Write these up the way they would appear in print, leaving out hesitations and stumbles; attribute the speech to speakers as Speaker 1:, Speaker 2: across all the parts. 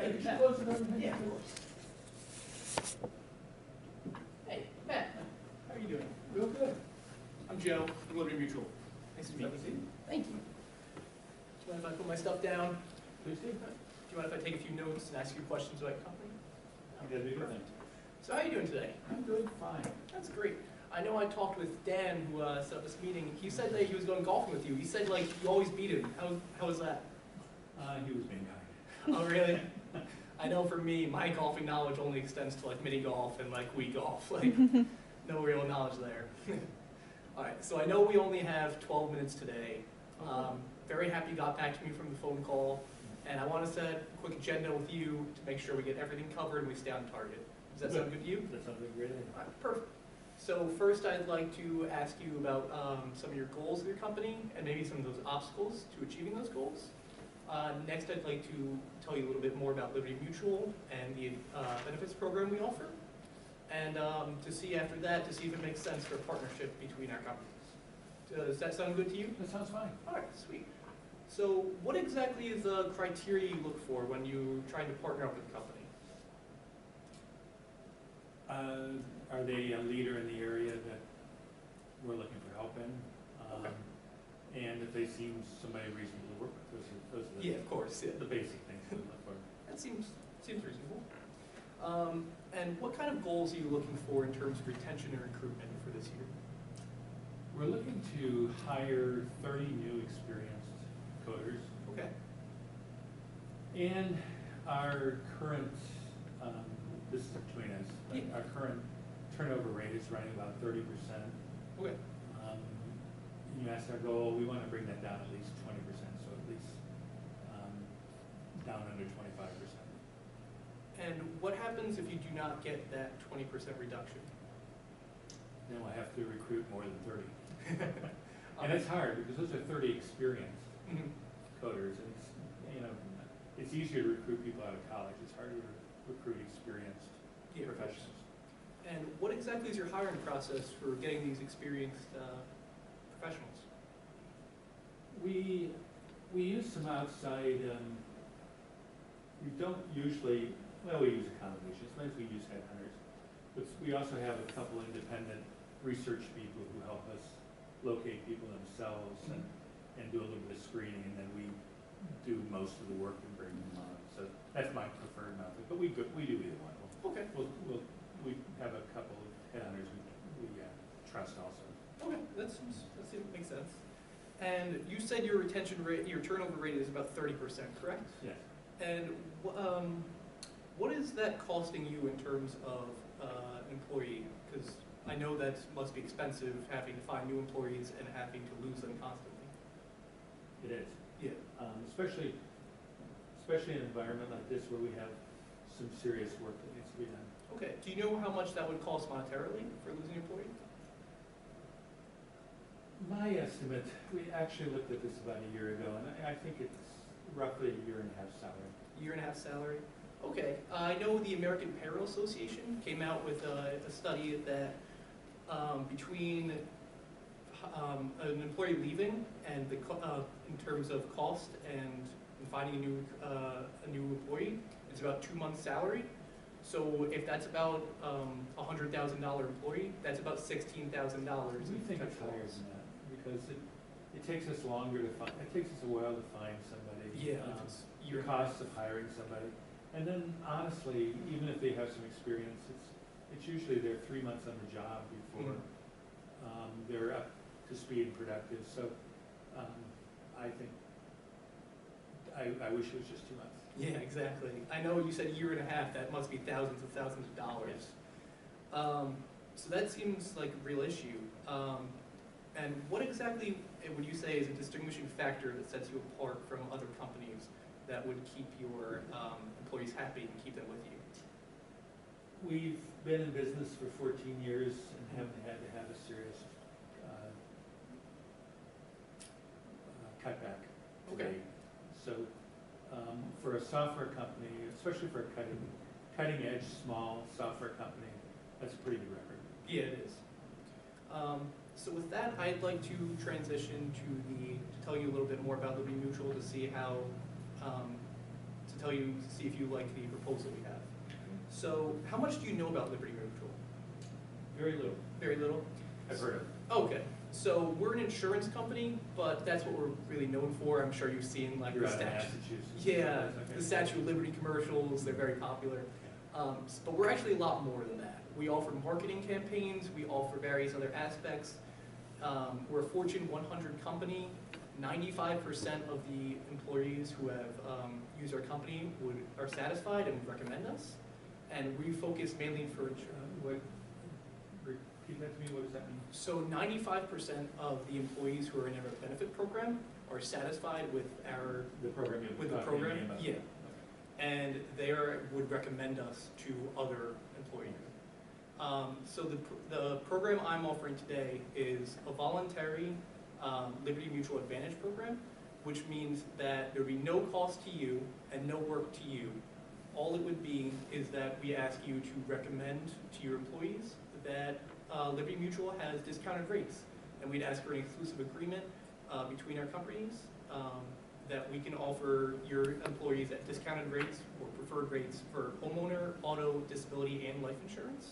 Speaker 1: Yeah, could you close the door?
Speaker 2: Yeah, of course. Hey, Matt, how are you doing?
Speaker 1: Real good.
Speaker 2: I'm Joe from Liberty Mutual. Nice to meet you. Thank you. Do you mind if I put my stuff down?
Speaker 1: Please do.
Speaker 2: Do you mind if I take a few notes and ask you questions about your company?
Speaker 1: That'd be good.
Speaker 2: So how are you doing today?
Speaker 1: I'm doing fine.
Speaker 2: That's great. I know I talked with Dan, who set up this meeting. He said that he was going golfing with you. He said, like, you always beat him. How was that?
Speaker 1: He was being kind.
Speaker 2: Oh, really? I know for me, my golfing knowledge only extends to, like, mini golf and, like, Wii golf. Like, no real knowledge there. All right, so I know we only have 12 minutes today. Very happy you got back to me from the phone call. And I want to set a quick agenda with you to make sure we get everything covered and we stay on target. Does that sound good to you?
Speaker 1: That sounds like a great idea.
Speaker 2: All right, perfect. So first I'd like to ask you about some of your goals of your company and maybe some of those obstacles to achieving those goals. Next I'd like to tell you a little bit more about Liberty Mutual and the benefits program we offer. And to see after that, to see if it makes sense for a partnership between our companies. Does that sound good to you?
Speaker 1: That sounds fine.
Speaker 2: All right, sweet. So what exactly is the criteria you look for when you're trying to partner up with a company?
Speaker 1: Are they a leader in the area that we're looking for help in?
Speaker 2: Okay.
Speaker 1: And if they seem somebody reasonable to work with, those are
Speaker 2: Yeah, of course. Yeah.
Speaker 1: the basic things we look for.
Speaker 2: That seems reasonable. And what kind of goals are you looking for in terms of retention and recruitment for this year?
Speaker 1: We're looking to hire 30 new experienced coders.
Speaker 2: Okay.
Speaker 1: And our current, this is between us, but
Speaker 2: Yeah.
Speaker 1: our current turnover rate is running about 30%.
Speaker 2: Okay.
Speaker 1: You asked our goal, we want to bring that down at least 20%, so at least down under 25%.
Speaker 2: And what happens if you do not get that 20% reduction?
Speaker 1: Then we'll have to recruit more than 30. And it's hard because those are 30 experienced coders, and it's easier to recruit people out of college. It's harder to recruit experienced professionals.
Speaker 2: And what exactly is your hiring process for getting these experienced professionals?
Speaker 1: We use some outside. We don't usually. Well, we use a combination. Sometimes we use headhunters, but we also have a couple independent research people who help us locate people themselves and do a little bit of screening, and then we do most of the work and bring them on. So that's my preferred method, but we do either one.
Speaker 2: Okay.
Speaker 1: We have a couple of headhunters we trust also.
Speaker 2: Okay, that makes sense. And you said your retention rate, your turnover rate is about 30%, correct?
Speaker 1: Yes.
Speaker 2: And what is that costing you in terms of an employee? Because I know that must be expensive, having to find new employees and having to lose them constantly.
Speaker 1: It is.
Speaker 2: Yeah.
Speaker 1: Especially in an environment like this where we have some serious work that needs to be done.
Speaker 2: Okay. Do you know how much that would cost monetarily for losing an employee?
Speaker 1: My estimate, we actually looked at this about a year ago, and I think it's roughly a year and a half salary.
Speaker 2: Year and a half salary? Okay. I know the American Payroll Association came out with a study that between an employee leaving and in terms of cost and finding a new employee, it's about 2 months' salary. So if that's about $100,000 employee, that's about $16,000.
Speaker 1: We think it's higher than that because it takes us longer to find. It takes us a while to find somebody.
Speaker 2: Yeah.
Speaker 1: Your costs of hiring somebody, and then honestly, even if they have some experience, it's usually they're 3 months on the job before they're up to speed and productive. So I think I wish it was just 2 months.
Speaker 2: Yeah, exactly. I know you said a year and a half. That must be thousands of dollars.
Speaker 1: Yes.
Speaker 2: So that seems like a real issue. And what exactly would you say is a distinguishing factor that sets you apart from other companies that would keep your employees happy and keep them with you?
Speaker 1: We've been in business for 14 years and haven't had to have a serious cutback today. So for a software company, especially for a cutting edge small software company, that's a pretty good record.
Speaker 2: Yeah, it is. So with that, I'd like to transition to tell you a little bit more about Liberty Mutual to see how, to tell you, see if you like the proposal we have. So how much do you know about Liberty Mutual?
Speaker 1: Very little.
Speaker 2: Very little?
Speaker 1: I've heard of it.
Speaker 2: Okay, so we're an insurance company, but that's what we're really known for. I'm sure you've seen like
Speaker 1: You're
Speaker 2: the
Speaker 1: out of
Speaker 2: statue.
Speaker 1: Massachusetts.
Speaker 2: Yeah,
Speaker 1: Okay.
Speaker 2: the Statue of Liberty commercials, they're very popular. But we're actually a lot more than that. We offer marketing campaigns, we offer various other aspects. We're a Fortune 100 company. 95% of the employees who have used our company are satisfied and would recommend us. And we focus mainly for
Speaker 1: Repeat that to me, what does that mean?
Speaker 2: So 95% of the employees who are in our benefit program are satisfied with
Speaker 1: The program you're
Speaker 2: with the
Speaker 1: talking
Speaker 2: program,
Speaker 1: about?
Speaker 2: yeah.
Speaker 1: Okay.
Speaker 2: And they would recommend us to other employees. So the program I'm offering today is a voluntary Liberty Mutual Advantage program, which means that there would be no cost to you and no work to you. All it would be is that we ask you to recommend to your employees that Liberty Mutual has discounted rates. And we'd ask for an exclusive agreement between our companies that we can offer your employees at discounted rates or preferred rates for homeowner, auto, disability, and life insurance.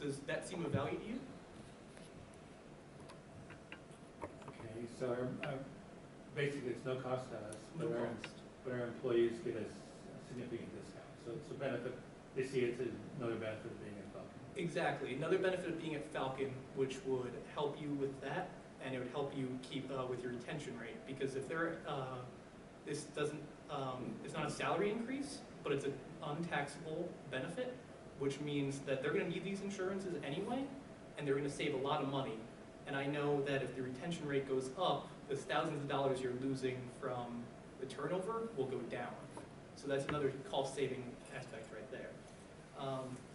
Speaker 2: Does that seem of value to you?
Speaker 1: Okay, so basically it's no cost to us,
Speaker 2: No
Speaker 1: but
Speaker 2: cost.
Speaker 1: our employees get a significant discount. So it's a benefit, they see it's another benefit of being in Falcon.
Speaker 2: Exactly. Another benefit of being at Falcon, which would help you with that, and it would help you keep with your retention rate. Because if they're, this doesn't, it's not a salary increase, but it's an untaxable benefit, which means that they're going to need these insurances anyway, and they're going to save a lot of money. And I know that if the retention rate goes up, the thousands of dollars you're losing from the turnover will go down. So that's another cost-saving aspect right there.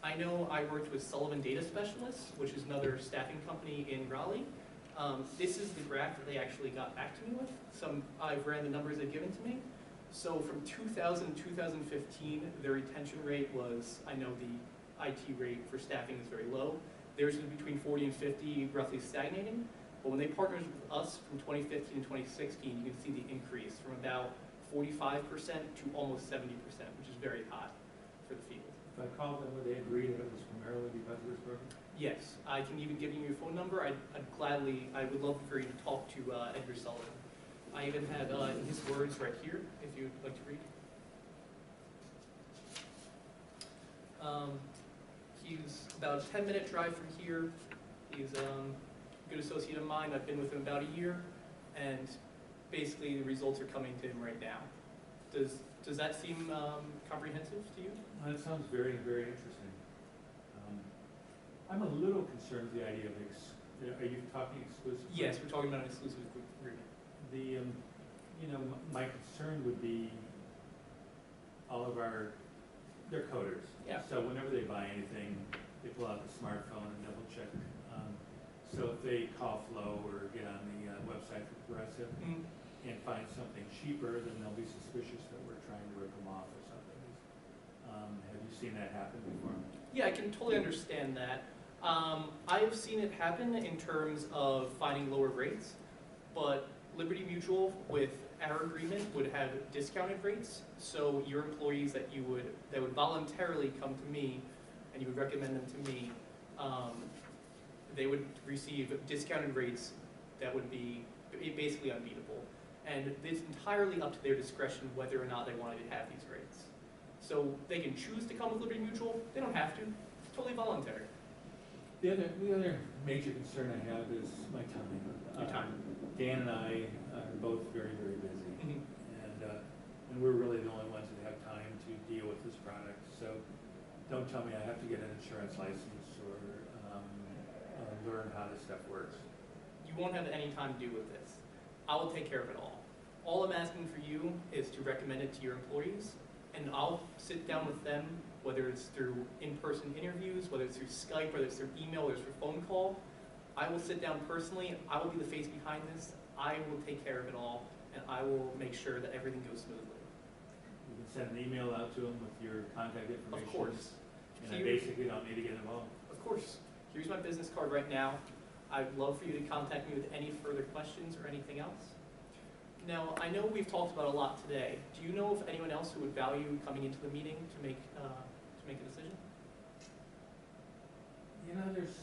Speaker 2: I know I worked with Sullivan Data Specialists, which is another staffing company in Raleigh. This is the graph that they actually got back to me with. I've ran the numbers they've given to me. So from 2000 to 2015, their retention rate was, I know the IT rate for staffing is very low. Theirs was between 40 and 50, roughly stagnating. But when they partnered with us from 2015 to 2016, you can see the increase from about 45% to almost 70%, which is very high for the field.
Speaker 1: If I called them, would they agree that it was primarily because of this program?
Speaker 2: Yes, I can even give you your phone number. I would love for you to talk to Edgar Sullivan. I even have his words right here, if you'd like to read. He's about a 10-minute drive from here. He's a good associate of mine. I've been with him about a year, and basically the results are coming to him right now. Does that seem comprehensive to you?
Speaker 1: Well, that sounds very, very interesting. I'm a little concerned with the idea of, are you talking exclusively?
Speaker 2: Yes, we're talking about an exclusive agreement.
Speaker 1: My concern would be all of they're coders.
Speaker 2: Yeah.
Speaker 1: So whenever they buy anything, they pull out the smartphone and double check. So if they call Flow or get on the website for Progressive and find something cheaper, then they'll be suspicious that we're trying to rip them off or something. Have you seen that happen before?
Speaker 2: Yeah, I can totally understand that. I have seen it happen in terms of finding lower rates, but Liberty Mutual, with our agreement, would have discounted rates. So your employees that would voluntarily come to me, and you would recommend them to me, they would receive discounted rates that would be basically unbeatable. And it's entirely up to their discretion whether or not they wanted to have these rates. So they can choose to come with Liberty Mutual. They don't have to. It's totally voluntary.
Speaker 1: The other major concern I have is my time.
Speaker 2: Your time.
Speaker 1: Dan and I are both very, very busy.
Speaker 2: Mhm.
Speaker 1: And we're really the only ones that have time to deal with this product. So don't tell me I have to get an insurance license or learn how this stuff works.
Speaker 2: You won't have any time to do with this. I will take care of it all. All I'm asking for you is to recommend it to your employees, and I'll sit down with them, whether it's through in-person interviews, whether it's through Skype, whether it's through email, whether it's through phone call. I will sit down personally. I will be the face behind this. I will take care of it all, and I will make sure that everything goes smoothly.
Speaker 1: You can send an email out to them with your contact information.
Speaker 2: Of course.
Speaker 1: And I basically don't need to get involved.
Speaker 2: Of course. Here's my business card right now. I'd love for you to contact me with any further questions or anything else. Now, I know we've talked about a lot today. Do you know of anyone else who would value coming into the meeting to make a decision?
Speaker 1: You know, there's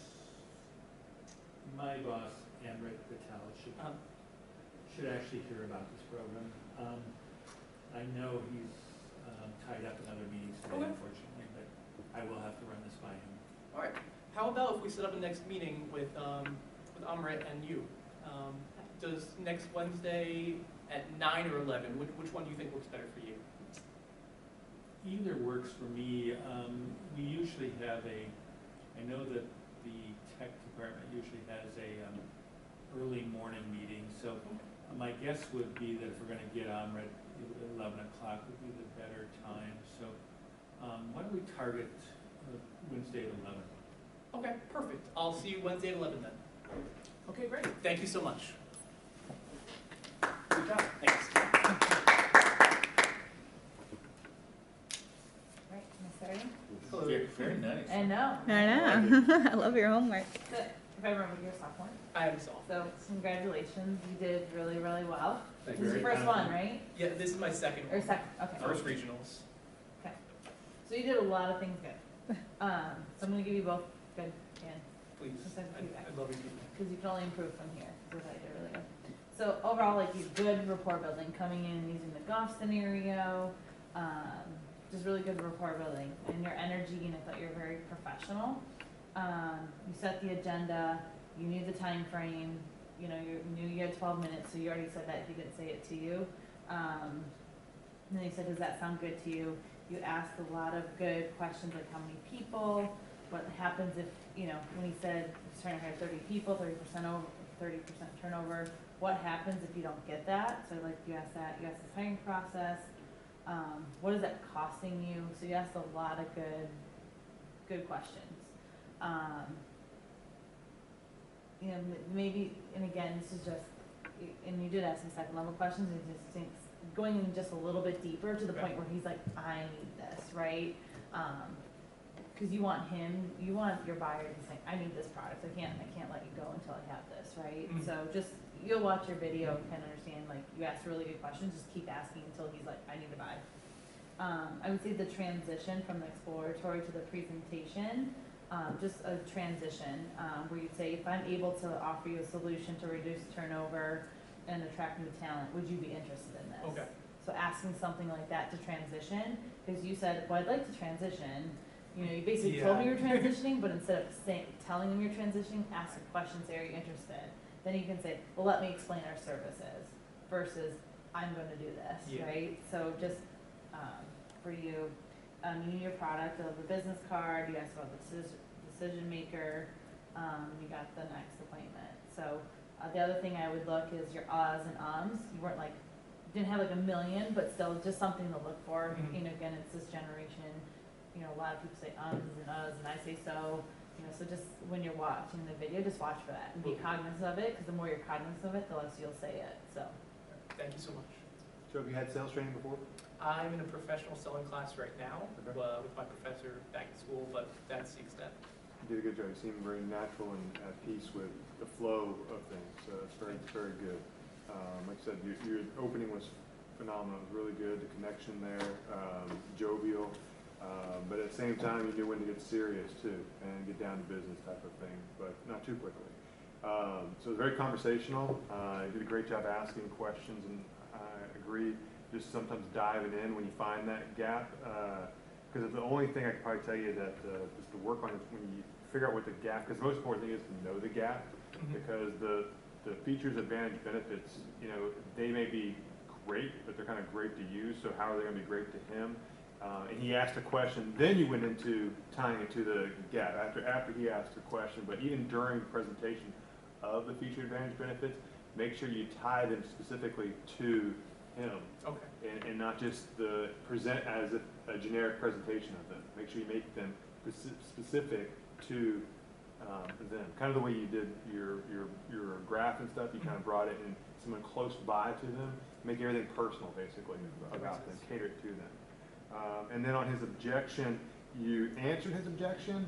Speaker 1: my boss, Amrit Patel, should actually hear about this program. I know he's tied up in other meetings today,
Speaker 2: Okay.
Speaker 1: unfortunately, but I will have to run this by him.
Speaker 2: All right. How about if we set up a next meeting with Amrit and you? Does next Wednesday at 9 or 11, which one do you think works better for you?
Speaker 1: Either works for me. We usually have I know that the tech department usually has a early morning meeting, so my guess would be that if we're gonna get on at 11 o'clock would be the better time. So why don't we target Wednesday at 11?
Speaker 2: Okay, perfect. I'll see you Wednesday at 11 then. Okay, great. Thank you so much. Good job. Thanks.
Speaker 3: Right, am I starting?
Speaker 2: Hello.
Speaker 1: Very nice.
Speaker 3: I know.
Speaker 4: I know. I love your homework.
Speaker 3: So, if I remember, you're a sophomore.
Speaker 2: I am Saul.
Speaker 3: So, congratulations. You did really, really well.
Speaker 1: Thank
Speaker 3: This is
Speaker 1: you.
Speaker 3: your first one, right?
Speaker 2: Yeah, this is my second
Speaker 3: Or
Speaker 2: one.
Speaker 3: second? Okay.
Speaker 2: First regionals.
Speaker 3: Okay. So you did a lot of things good. So I'm gonna give you both good and
Speaker 2: Please.
Speaker 3: Sometimes feedback.
Speaker 2: I love your feedback.
Speaker 3: because you can only improve from here. Because I did really good. So overall, like you good rapport building, coming in and using the golf scenario, just really good rapport building, and your energy. And I thought you were very professional. You set the agenda. You knew the time frame. You know, you knew you had 12 minutes, so you already said that. He didn't say it to you. And then he said, "Does that sound good to you?" You asked a lot of good questions, like how many people, what happens if, you know, when he said he's trying to hire 30 people, 30% turnover, what happens if you don't get that? So like you asked that, you asked the hiring process, what is that costing you? So you asked a lot of good questions. You know, maybe, and again, this is just, and you did ask some second level questions, and just thinks, going in just a little bit deeper to the point where he's like, I need this, right? Because you want your buyer to say, I need this product, I can't let you go until I have this, right?
Speaker 2: Mhm.
Speaker 3: So just, you'll watch your video and kind of understand, like, you ask really good questions, just keep asking until he's like, I need to buy. I would say the transition from the exploratory to the presentation, just a transition, where you'd say, if I'm able to offer you a solution to reduce turnover and attract new talent, would you be interested in this?
Speaker 2: Okay.
Speaker 3: So asking something like that to transition, because you said, well, I'd like to transition. You know, you basically told me you're transitioning, but instead of telling them you're transitioning, ask the question, say, are you interested? Then you can say, well, let me explain our services, versus I'm going to do this, right? So just for you, you knew your product, of the business card, you asked about the decision maker, you got the next appointment. So the other thing I would look is your ahs and ums. You weren't like, didn't have like a million, but still just something to look for.
Speaker 2: Mhm.
Speaker 3: You know, again, it's this generation. You know, a lot of people say ums and uhs, and I say so. You know, so just when you're watching the video, just watch for that and be cognizant of it. Because the more you're cognizant of it, the less you'll say it. So.
Speaker 2: Thank you so much.
Speaker 5: So have you had sales training before?
Speaker 2: I'm in a professional selling class right now
Speaker 5: Okay.
Speaker 2: with my professor back at school, but that's the extent.
Speaker 5: You did a good job. You seem very natural and at peace with the flow of things. So it's very good. Like I said, your opening was phenomenal. It was really good. The connection there, jovial. But at the same time, you knew when to get serious too and get down to business type of thing, but not too quickly. So it was very conversational. You did a great job asking questions, and I agree. Just sometimes diving in when you find that gap, because the only thing I could probably tell you that is to work on is when you figure out what the gap. Because the most important thing is to know the gap, because the features, advantage, benefits, you know, they may be great, but they're kind of great to use. So how are they going to be great to him? And he asked a question, then you went into tying it to the gap after he asked a question. But even during the presentation of the feature, advantage, benefits, make sure you tie them specifically to him.
Speaker 2: Okay.
Speaker 5: And not just present as a generic presentation of them. Make sure you make them specific to them. Kind of the way you did your graph and stuff. You kind of brought it in someone close by to them. Make everything personal, basically, about them. Cater it to them. And then on his objection, you answered his objection,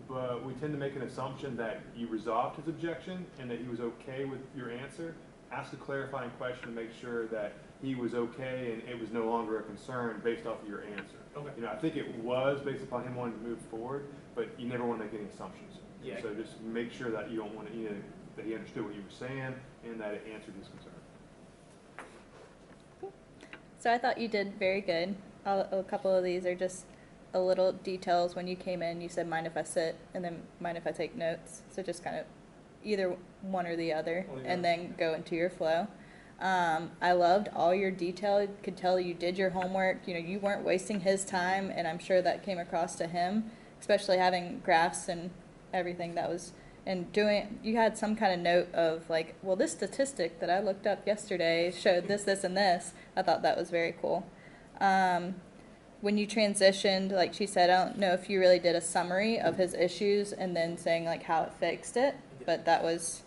Speaker 5: but we tend to make an assumption that you resolved his objection and that he was okay with your answer. ask a clarifying question to make sure that he was okay and it was no longer a concern based off of your answer.
Speaker 2: Okay.
Speaker 5: You know, I think it was based upon him wanting to move forward, but you never want to make any assumptions.
Speaker 2: Yeah.
Speaker 5: So just make sure that you don't want to, that he understood what you were saying and that it answered his concern.
Speaker 4: So I thought you did very good. A couple of these are just a little details. When you came in, you said, mind if I sit, and then mind if I take notes. So just kind of either one or the other,
Speaker 2: Oh, yeah.
Speaker 4: and then go into your flow. I loved all your detail. You could tell you did your homework. You know, you weren't wasting his time, and I'm sure that came across to him, especially having graphs and everything that was, and doing, you had some kind of note of like, well, this statistic that I looked up yesterday showed this, this, and this. I thought that was very cool. When you transitioned, like she said, I don't know if you really did a summary of his issues and then saying like how it fixed it, but that was,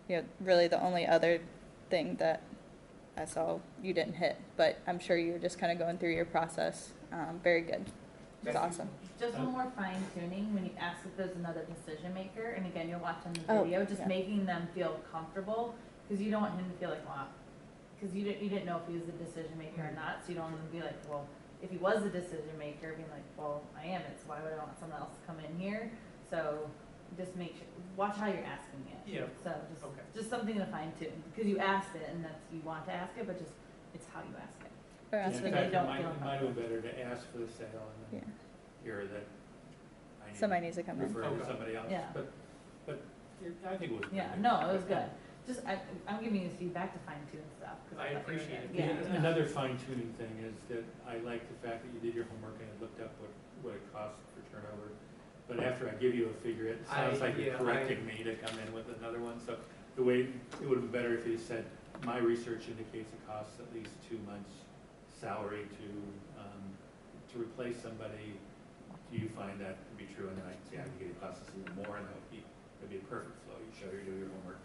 Speaker 4: you know, really the only other thing that I saw you didn't hit. But I'm sure you were just kind of going through your process. Very good. It's awesome.
Speaker 3: Just one more fine tuning when you ask if there's another decision maker, and again, you're watching the
Speaker 4: Oh,
Speaker 3: video, just
Speaker 4: yeah.
Speaker 3: making them feel comfortable, because you don't want him to feel like, wow, because you didn't know if he was the decision maker or not, so you don't want him to be like, well, if he was the decision maker, being like, well, I am, it's why would I want someone else to come in here? So just make sure, watch how you're asking it.
Speaker 2: Yeah.
Speaker 3: So
Speaker 2: Okay.
Speaker 3: just something to fine tune, because you asked it and that's, you want to ask it, but just, it's how you ask it.
Speaker 4: Or
Speaker 1: Yeah,
Speaker 4: ask
Speaker 3: so
Speaker 1: in
Speaker 4: for
Speaker 3: they
Speaker 1: fact,
Speaker 3: don't
Speaker 1: it
Speaker 3: feel
Speaker 1: might have been better to ask for the sale and
Speaker 4: Yeah.
Speaker 1: then hear that I need
Speaker 4: Somebody needs to come in.
Speaker 1: refer to
Speaker 2: Okay.
Speaker 1: somebody else.
Speaker 3: Yeah.
Speaker 1: But I think it was.
Speaker 3: Yeah,
Speaker 1: pretty
Speaker 3: no, it was good. Just, I'm giving you feedback to fine tune stuff. 'cause
Speaker 2: I
Speaker 3: thought you were
Speaker 2: appreciate
Speaker 3: good.
Speaker 2: it.
Speaker 3: Yeah.
Speaker 1: Yeah, another fine tuning thing is that I like the fact that you did your homework and looked up what it costs for turnover. But after I give you a figure, it sounds like you're correcting me to come in with another one. So the way, it would have been better if you said, my research indicates it costs at least 2 months' salary to replace somebody. Do you find that to be true? And then I can say, I can get it costs us a little more, and that'd be a perfect flow. You show you do your homework,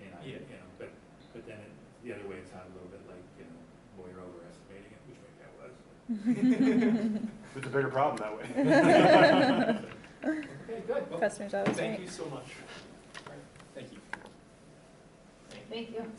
Speaker 1: and I,
Speaker 2: Yeah.
Speaker 1: you know, but then the other way, it sounded a little bit like, you know, boy, you're overestimating it, which maybe I was.
Speaker 5: It's a bigger problem that way.
Speaker 1: Okay, good. Well,
Speaker 4: Customers always
Speaker 2: Thank
Speaker 4: right.
Speaker 2: you so much.
Speaker 1: thank you.
Speaker 3: Thank you.